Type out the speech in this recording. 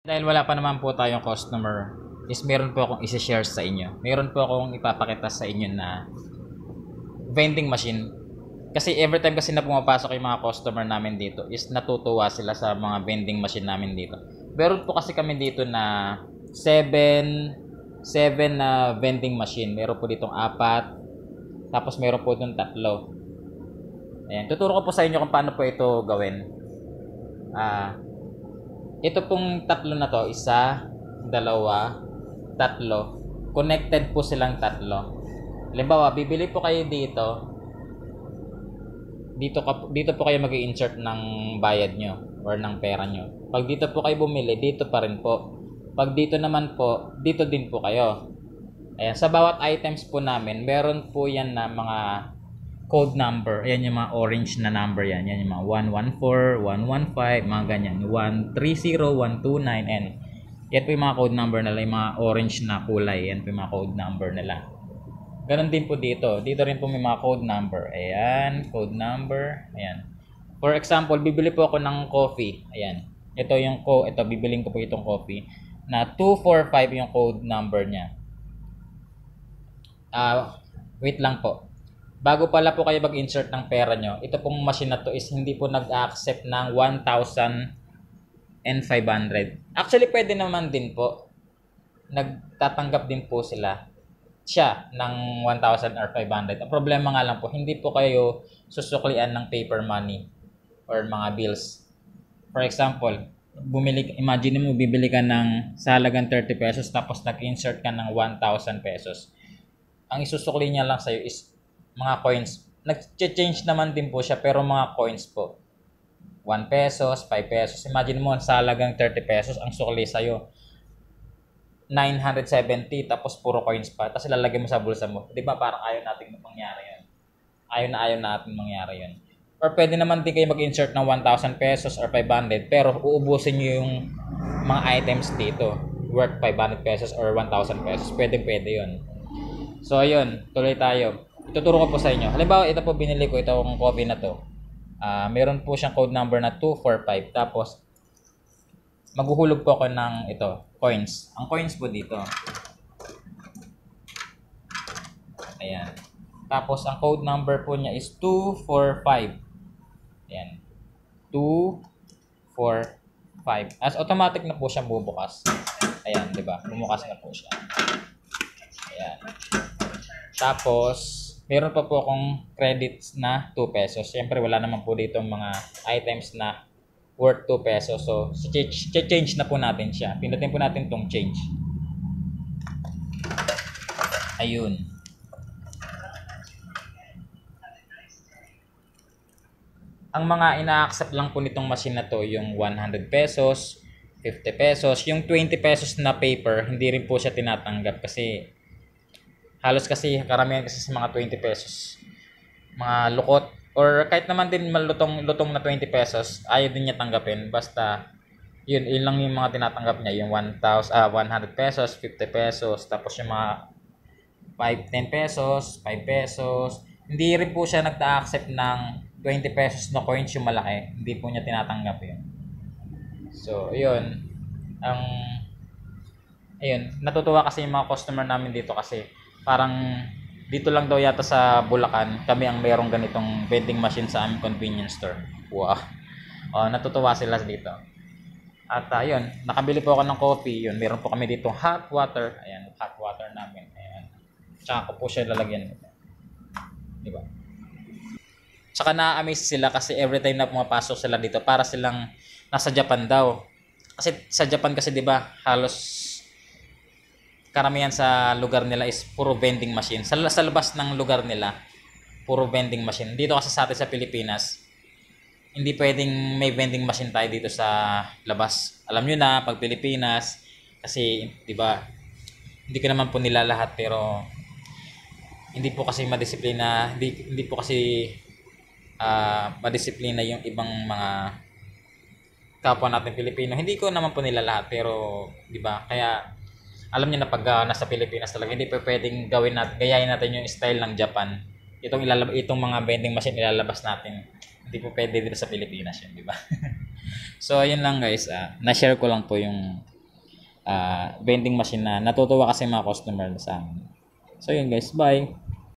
Dahil wala pa naman po tayong customer, is meron po akong isi-share sa inyo. Meron po akong ipapakita sa inyo na vending machine. Kasi every time kasi na pumapasok yung mga customer namin dito is natutuwa sila sa mga vending machine namin dito. Meron po kasi kami dito na 7 na vending machine. Meron po ditong 4. Tapos meron po ditong 3. Ayan, tuturo ko po sa inyo kung paano po ito gawin. Ito pong 3 na to, 1, 2, 3. Connected po silang 3. Halimbawa, bibili po kayo dito. Dito po kayo mag-i-insert ng bayad nyo or ng pera nyo. Pag dito po kayo bumili, dito pa rin po. Pag dito naman po, dito din po kayo. Ayan, sa bawat items po namin, meron po yan na mga code number. Ayan yung mga orange na number yan. Yan yung mga 114, 115, mga ganyan. 130, 129, and yan po yung mga code number nila. Yung mga orange na kulay. Yan po yung mga code number nila. Ganon din po dito. Dito rin po may mga code number. Ayan, code number. Ayan. For example, bibili po ako ng coffee. Ayan. Ito bibiling ko po itong coffee na 245 yung code number niya. Wait lang po. Bago pala po kayo mag-insert ng pera nyo, ito pong machine na to is hindi po nag-accept ng 1,500. Actually, pwede naman din po. Nagtatanggap din po siya ng 1,000 or 500. Ang problema nga lang po, hindi po kayo susuklian ng paper money or mga bills. For example, imagine mo bibili ka ng sa halagang 30 pesos tapos nag-insert ka ng 1,000 pesos. Ang isusukli niya lang sa'yo is mga coins. Nag-change naman din po siya pero mga coins po. 1 pesos, 5 pesos. Imagine mo sa halagang 30 pesos ang sukli sa'yo 970 tapos puro coins pa tapos ilalagay mo sa bulsa mo. 'Di ba parang ayaw nating mangyari 'yon. Ayaw natin mangyari 'yon. Or pwede naman din kayo mag-insert ng 1,000 pesos or 500 pero uubusin niyo yung mga items dito worth 500 pesos or 1,000 pesos. Pwede 'yon. So ayun, tuloy tayo. Ituturo ko po sa inyo. Halimbawa, ito po binili ko itong coffee na to. Meron po siyang code number na 245 tapos maghuhulog po ako ng coins. Ang coins po dito. Ayan. Tapos ang code number po niya is 245. Ayan. 245. As automatic na po siya bubukas. Ayan, 'di ba? Bumukas na po siya. Ayan. Tapos meron pa po akong credits na 2 pesos. Siyempre wala naman po dito mga items na worth 2 pesos. So, change na po natin siya. Pindutin po natin itong change. Ayun. Ang mga ina-accept lang po nitong machine na to, yung 100 pesos, 50 pesos, yung 20 pesos na paper, hindi rin po siya tinatanggap kasi halos kasi karamihan kasi sa mga 20 pesos. Mga lukot or kahit naman din malutong na 20 pesos, ayaw din niya tanggapin. Basta, yun lang yung mga tinatanggap niya. Yung 100 pesos, 50 pesos, tapos yung mga 10 pesos, 5 pesos. Hindi rin po siya nagta-accept ng 20 pesos na coins yung malaki. Hindi po niya tinatanggap yun. So, yun. Ayun, natutuwa kasi yung mga customer namin dito kasi parang dito lang daw yata sa Bulacan kami ang mayroong ganitong vending machine sa aming convenience store. Wow. Natutuwa sila dito. At ayun, nakabili po ako ng coffee. Yun, meron po kami dito hot water. Ayan, hot water namin. Ayan. Tsaka ko po siya lalagyan. Di ba? Tsaka na-amaze sila kasi every time na pumapasok sila dito para silang nasa Japan daw. Kasi sa Japan kasi 'di ba, halos karamihan sa lugar nila is puro vending machine. Sa labas ng lugar nila, puro vending machine. Dito kasi sa atin sa Pilipinas, hindi pwedeng may vending machine tayo dito sa labas. Alam nyo na, pag Pilipinas, kasi, di ba, hindi ko naman po nila lahat, pero hindi po kasi madisiplina, hindi po kasi madisiplina yung ibang mga kapwa natin Pilipino. Hindi ko naman po nila lahat, pero, di ba, kaya, alam niyo na pag nasa Pilipinas talaga hindi pa pwedeng gayahin natin yung style ng Japan. Itong mga vending machine ilalabas natin. Hindi po pwede dito sa Pilipinas yun, di ba? So ayun lang guys, na-share ko lang po yung vending machine na natutuwa kasi mga customer sa amin. So yun guys, bye.